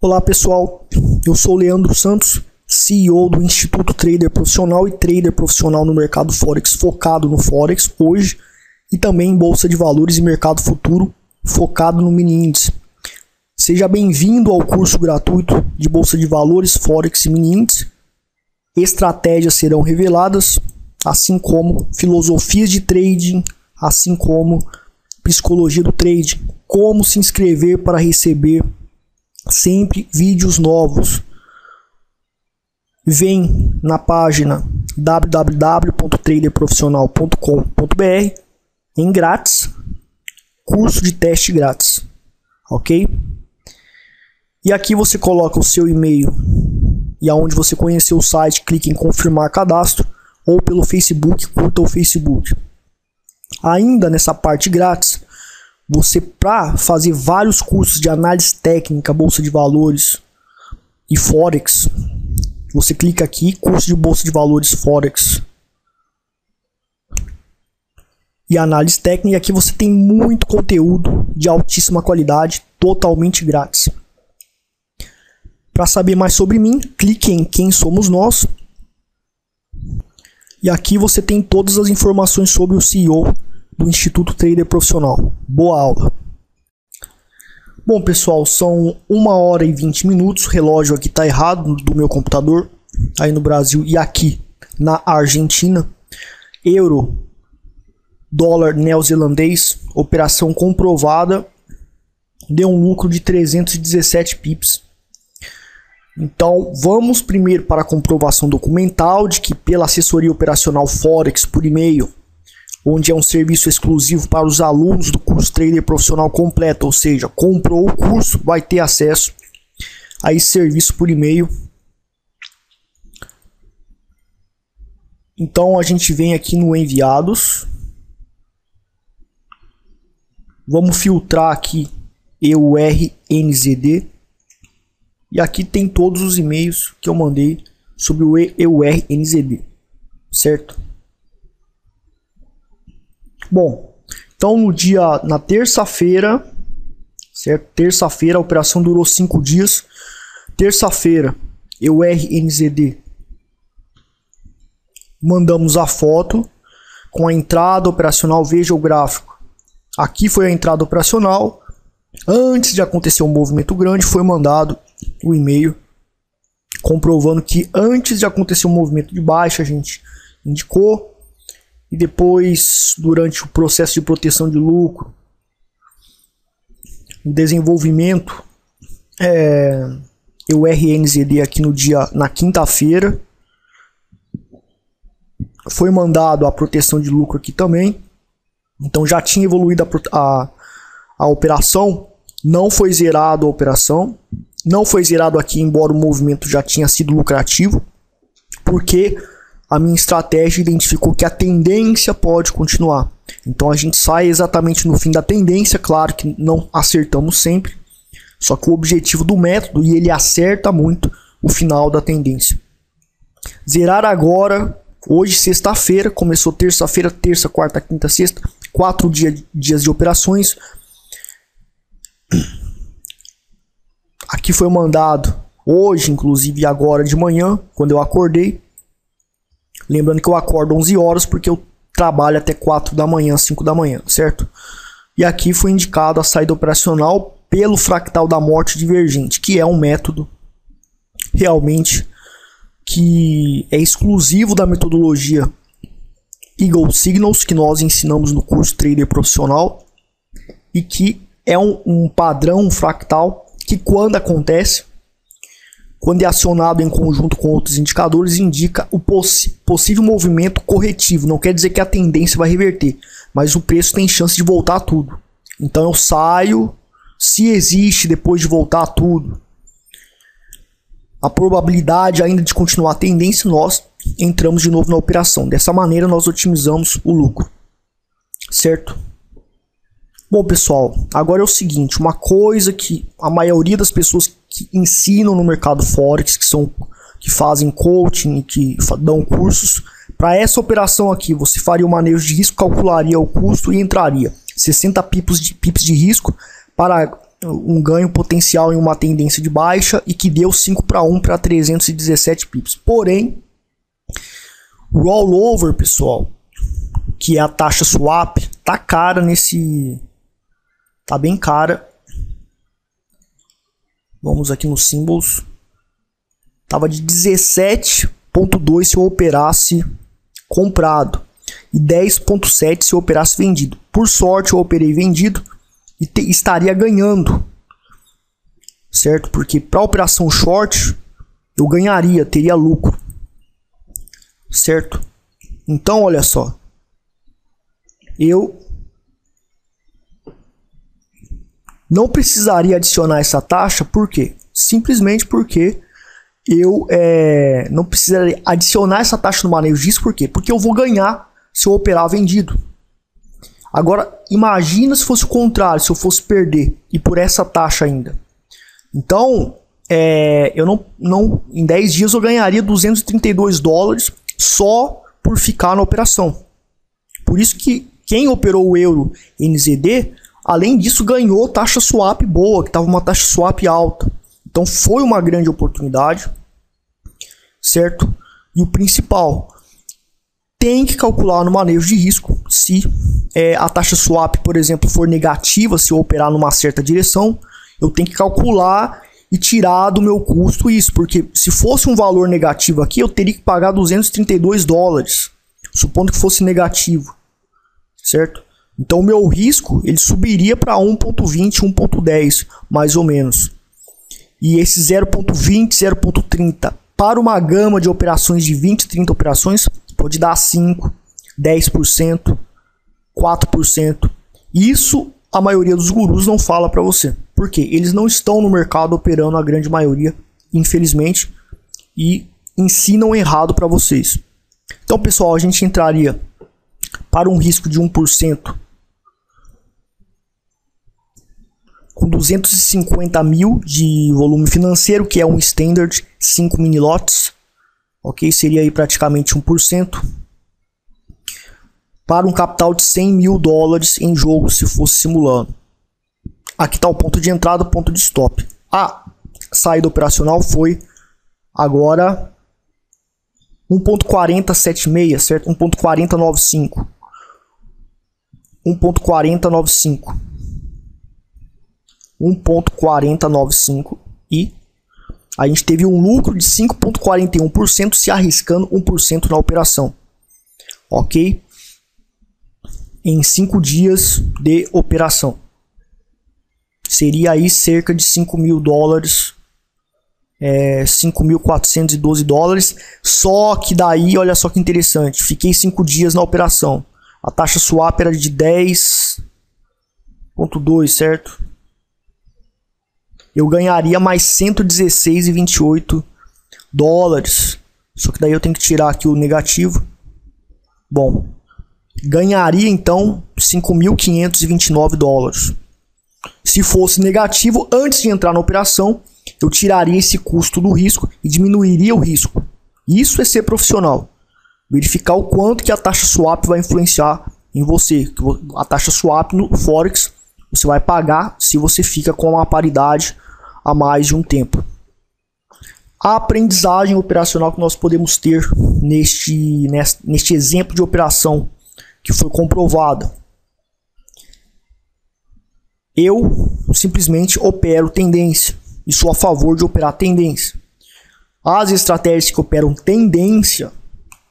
Olá pessoal, eu sou Leandro Santos, CEO do Instituto Trader Profissional e trader profissional no mercado Forex, focado no Forex hoje e também em Bolsa de Valores e Mercado Futuro, focado no mini índice. Seja bem-vindo ao curso gratuito de Bolsa de Valores, Forex e mini índice. Estratégias serão reveladas, assim como filosofias de trading, assim como psicologia do trading, como se inscrever para receber sempre vídeos novos. Vem na página www.traderprofissional.com.br em grátis, curso de teste grátis, ok? E aqui você coloca o seu e-mail e aonde você conheceu o site, clique em confirmar cadastro ou pelo Facebook, curta o Facebook. Ainda nessa parte grátis, você, para fazer vários cursos de análise técnica, Bolsa de Valores e Forex, você clica aqui, curso de Bolsa de Valores, Forex e análise técnica, e aqui você tem muito conteúdo de altíssima qualidade, totalmente grátis. Para saber mais sobre mim, clique em Quem Somos Nós. E aqui você tem todas as informações sobre o CEO do Instituto Trader Profissional. Boa aula! Bom pessoal, são 1h20, o relógio aqui está errado do meu computador, aí no Brasil e aqui na Argentina. Euro, dólar neozelandês, operação comprovada, deu um lucro de 317 pips. Então vamos primeiro para a comprovação documental de que pela assessoria operacional Forex por e-mail, onde é um serviço exclusivo para os alunos do curso Trader Profissional completo, ou seja, comprou o curso, vai ter acesso a esse serviço por e-mail. Então a gente vem aqui no enviados, vamos filtrar aqui EURNZD, e aqui tem todos os e-mails que eu mandei sobre o EURNZD, certo? Bom, então na terça-feira, certo? Terça-feira a operação durou 5 dias. Terça-feira, EURNZD, mandamos a foto com a entrada operacional, veja o gráfico. Aqui foi a entrada operacional. Antes de acontecer um movimento grande, foi mandado o e-mail comprovando que antes de acontecer um movimento de baixa, a gente indicou. E depois, durante o processo de proteção de lucro, o desenvolvimento, EURNZD aqui na quinta-feira, foi mandado a proteção de lucro aqui também. Então já tinha evoluído a operação, não foi zerado a operação, não foi zerado aqui, embora o movimento já tinha sido lucrativo, porque a minha estratégia identificou que a tendência pode continuar. Então a gente sai exatamente no fim da tendência, claro que não acertamos sempre, só que o objetivo do método, e ele acerta muito o final da tendência. Zerar agora, hoje sexta-feira, começou terça-feira, terça, quarta, quinta, sexta, 4 dias de operações. Aqui foi mandado hoje, inclusive agora de manhã, quando eu acordei. Lembrando que eu acordo 11 horas porque eu trabalho até 4 da manhã, 5 da manhã, certo? E aqui foi indicado a saída operacional pelo fractal da morte divergente, que é um método realmente que é exclusivo da metodologia Eagle Signals, que nós ensinamos no curso Trader Profissional, e que é um padrão, um fractal, que quando acontece, quando é acionado em conjunto com outros indicadores, indica o possível movimento corretivo. Não quer dizer que a tendência vai reverter, mas o preço tem chance de voltar a tudo. Então eu saio, se existe depois de voltar a tudo a probabilidade ainda de continuar a tendência, nós entramos de novo na operação. Dessa maneira nós otimizamos o lucro, certo? Bom pessoal, agora é o seguinte, uma coisa que a maioria das pessoas que ensinam no mercado Forex, que fazem coaching e que dão cursos, para essa operação aqui você faria o manejo de risco, calcularia o custo e entraria 60 pips de risco para um ganho potencial em uma tendência de baixa e que deu 5/1 para 317 pips. Porém, o rollover, pessoal, que é a taxa swap, tá cara nesse... Tá bem cara. Vamos aqui nos symbols. Tava de 17,2 se eu operasse comprado. E 10,7 se eu operasse vendido. Por sorte eu operei vendido e estaria ganhando. Certo? Porque para operação short eu ganharia, teria lucro. Certo? Então olha só. Eu não precisaria adicionar essa taxa, por quê? Simplesmente porque eu não precisaria adicionar essa taxa no manejo de risco, por quê? Porque eu vou ganhar se eu operar vendido. Agora, imagina se fosse o contrário, se eu fosse perder, e por essa taxa ainda. Então, eu em 10 dias eu ganharia $232 só por ficar na operação. Por isso que quem operou o euro NZD, além disso, ganhou taxa swap boa, que estava uma taxa swap alta. Então foi uma grande oportunidade, certo? E o principal, tem que calcular no manejo de risco se a taxa swap, por exemplo, for negativa, se eu operar numa certa direção, eu tenho que calcular e tirar do meu custo isso, porque se fosse um valor negativo aqui, eu teria que pagar $232, supondo que fosse negativo, certo? Então o meu risco ele subiria para 1,20, 1,10, mais ou menos. E esse 0,20, 0,30 para uma gama de operações de 20, 30 operações pode dar 5, 10%, 4%. Isso a maioria dos gurus não fala para você. Por quê? Eles não estão no mercado operando a grande maioria, infelizmente, e ensinam errado para vocês. Então, pessoal, a gente entraria para um risco de 1% com 250 mil de volume financeiro, que é um standard, 5 mini lotes, ok? Seria aí praticamente 1%. Para um capital de $100 mil em jogo, se fosse simulando. Aqui está o ponto de entrada, o ponto de stop. A saída operacional foi agora 1.4076, certo? 1.4095. 1.4095. 1.4095 e a gente teve um lucro de 5.41%, se arriscando 1% na operação, ok? Em 5 dias de operação seria aí cerca de $5 mil, $5.412. Só que daí, olha só que interessante, fiquei 5 dias na operação, a taxa swap era de 10,2, certo? Eu ganharia mais $116,28. Só que daí eu tenho que tirar aqui o negativo. Bom, ganharia então $5.529. Se fosse negativo, antes de entrar na operação, eu tiraria esse custo do risco e diminuiria o risco. Isso é ser profissional. Verificar o quanto que a taxa swap vai influenciar em você. A taxa swap no Forex você vai pagar se você fica com uma paridade a mais de um tempo. A aprendizagem operacional que nós podemos ter neste exemplo de operação que foi comprovada. Eu simplesmente opero tendência e sou a favor de operar tendência. As estratégias que operam tendência,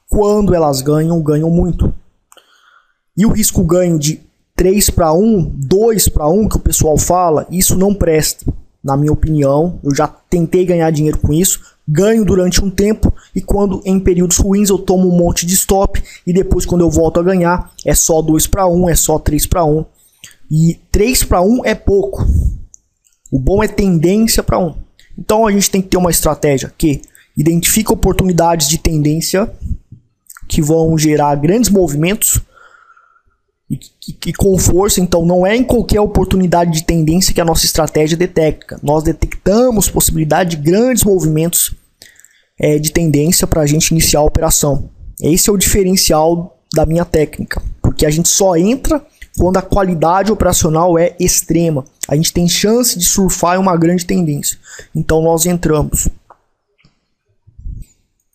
quando elas ganham, ganham muito. E o risco ganho de 3/1, 2/1 que o pessoal fala, isso não presta. Na minha opinião, eu já tentei ganhar dinheiro com isso, ganho durante um tempo e quando em períodos ruins eu tomo um monte de stop e depois quando eu volto a ganhar é só 2/1, é só 3/1 e 3/1 é pouco. O bom é tendência para 1. Então a gente tem que ter uma estratégia que identifica oportunidades de tendência que vão gerar grandes movimentos e com força. Então não é em qualquer oportunidade de tendência que a nossa estratégia detecta. Nós detectamos possibilidade de grandes movimentos de tendência para a gente iniciar a operação. Esse é o diferencial da minha técnica, porque a gente só entra quando a qualidade operacional é extrema. A gente tem chance de surfar em uma grande tendência. Então nós entramos.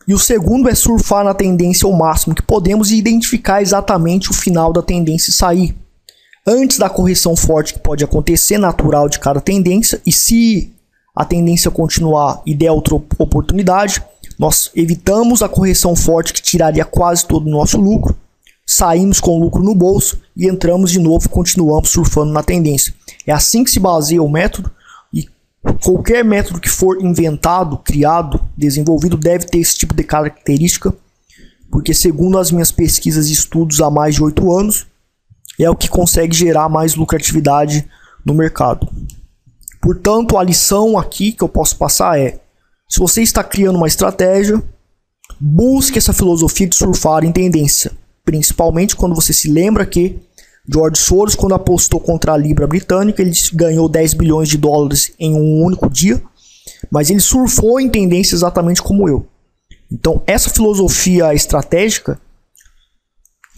E o segundo é surfar na tendência ao máximo que podemos e identificar exatamente o final da tendência e sair. Antes da correção forte que pode acontecer, natural de cada tendência, e se a tendência continuar e der outra oportunidade, nós evitamos a correção forte que tiraria quase todo o nosso lucro, saímos com o lucro no bolso e entramos de novo e continuamos surfando na tendência. É assim que se baseia o método, e qualquer método que for inventado, criado, desenvolvido deve ter esse tipo de característica, porque segundo as minhas pesquisas e estudos há mais de 8 anos, é o que consegue gerar mais lucratividade no mercado. Portanto, a lição aqui que eu posso passar é: se você está criando uma estratégia, busque essa filosofia de surfar em tendência. Principalmente quando você se lembra que George Soros, quando apostou contra a Libra britânica, ele ganhou 10 bilhões de dólares em um único dia, mas ele surfou em tendência exatamente como eu. Então, essa filosofia estratégica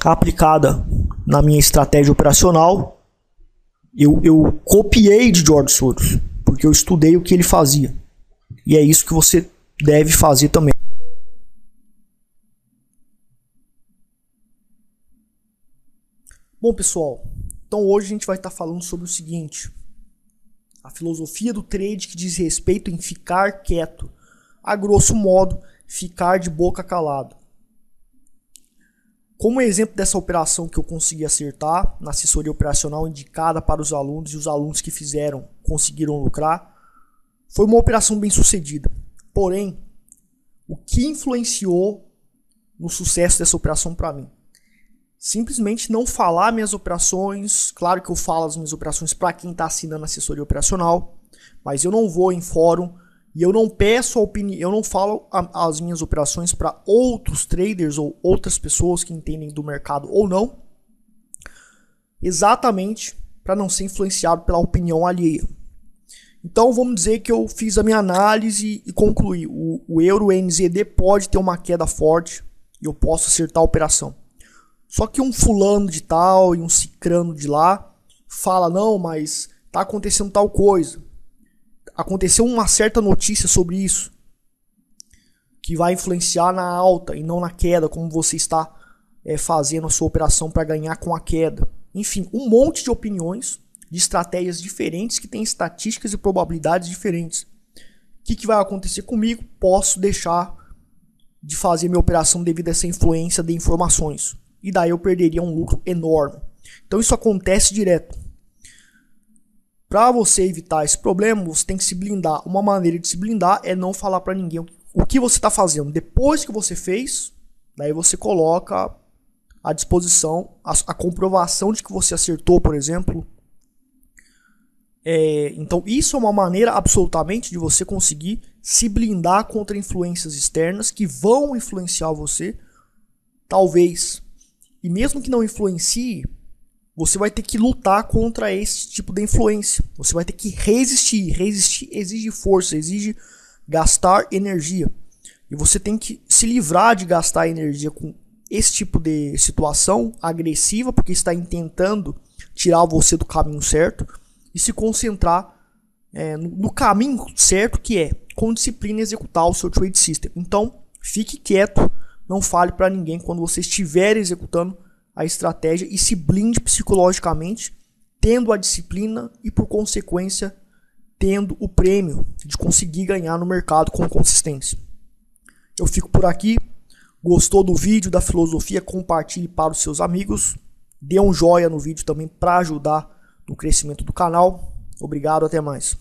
aplicada na minha estratégia operacional, eu copiei de George Soros, porque eu estudei o que ele fazia. E é isso que você deve fazer também. Bom, pessoal, então hoje a gente vai estar falando sobre o seguinte: a filosofia do trade que diz respeito em ficar quieto. A grosso modo, ficar de boca calada. Como exemplo dessa operação que eu consegui acertar na assessoria operacional indicada para os alunos, e os alunos que fizeram conseguiram lucrar, foi uma operação bem sucedida. Porém, o que influenciou no sucesso dessa operação para mim? Simplesmente não falar minhas operações. Claro que eu falo as minhas operações para quem está assinando a assessoria operacional, mas eu não vou em fórum e eu não peço a opinião, eu não falo as minhas operações para outros traders ou outras pessoas que entendem do mercado ou não, exatamente para não ser influenciado pela opinião alheia. Então vamos dizer que eu fiz a minha análise e concluí: o euro NZD pode ter uma queda forte e eu posso acertar a operação. Só que um fulano de tal e um cicrano de lá fala: não, mas tá acontecendo tal coisa. Aconteceu uma certa notícia sobre isso, que vai influenciar na alta e não na queda, como você está fazendo a sua operação para ganhar com a queda. Enfim, um monte de opiniões, de estratégias diferentes que têm estatísticas e probabilidades diferentes. O que vai acontecer comigo? Posso deixar de fazer minha operação devido a essa influência de informações. E daí eu perderia um lucro enorme. Então isso acontece direto. Para você evitar esse problema, você tem que se blindar. Uma maneira de se blindar é não falar para ninguém o que você está fazendo. Depois que você fez, daí você coloca à disposição a comprovação de que você acertou, por exemplo. Então isso é uma maneira absolutamente de você conseguir se blindar contra influências externas que vão influenciar você, talvez. E mesmo que não influencie, você vai ter que lutar contra esse tipo de influência. Você vai ter que resistir. Resistir exige força, exige gastar energia. E você tem que se livrar de gastar energia com esse tipo de situação agressiva, porque está tentando tirar você do caminho certo, e se concentrar no caminho certo, que é, com disciplina, executar o seu trade system. Então, fique quieto, não fale para ninguém quando você estiver executando a estratégia, e se blinde psicologicamente, tendo a disciplina e, por consequência, tendo o prêmio de conseguir ganhar no mercado com consistência. Eu fico por aqui. Gostou do vídeo, da filosofia? Compartilhe para os seus amigos. Dê um joinha no vídeo também para ajudar no crescimento do canal. Obrigado, até mais.